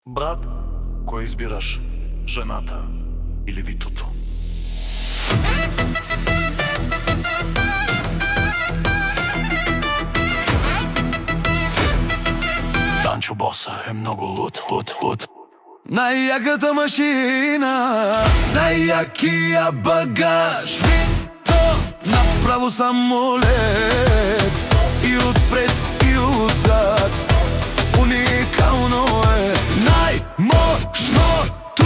Брат, кой избираш? Жената или Витото? Данчо Боса е много луд. Най-яката машина с най-якия багаж, Вито, направо самолет. И отпред, и отзад, уникално е. Най-мощното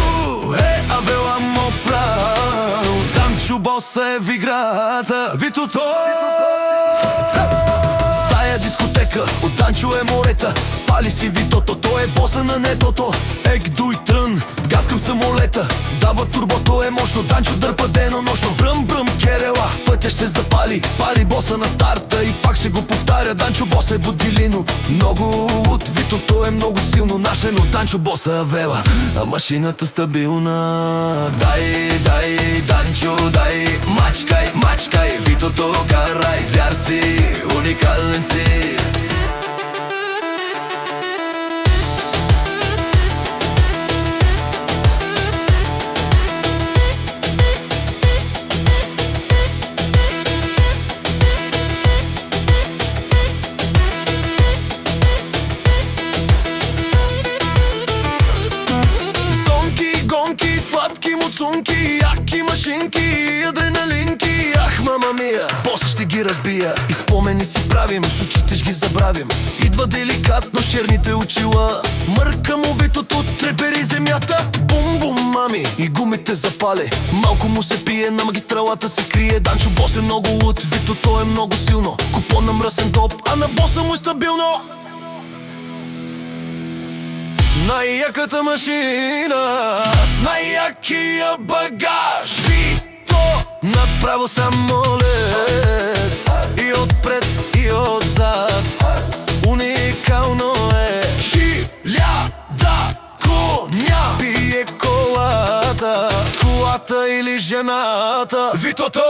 е Авела Мопрано. Данчо Боса е в играта, Витото. Стая дискотека, от Данчо е морета. Пали си Витото, той е боса на нетото. Ек, дуй трън, гаскам самолета. Дава турбото, е мощно, Данчо дърпа денонощно. Бръм, бръм, керела, пътя ще запали. Пали боса на старта и пак ще го повтаря. Данчо Боса е будилино, много луд. Витото е много силно нашено. Данчо Боса Авела, а машината стабилна. Дай, Данчо, дай, мачкай, Витото карай. Звяр си, уникален си. Сладки муцунки, яки машинки, адреналинки. Ах, мама мия, боса ще ги разбия. И спомени си правим, с очите ще ги забравим. Идва деликатно с черните очила. Мърка му Витото, трепери земята. Бум-бум, мами, и гумите запали. Малко му се пие, на магистралата се крие. Данчо Бос е много луд, Витото е много силно. Купон на мръсен топ, а на боса му е стабилно. Най-яката машина с най-якия багаж, Вито, направо самолет. И отпред, и отзад, уникално е. Хиляда коня бие колата или жената, Витото.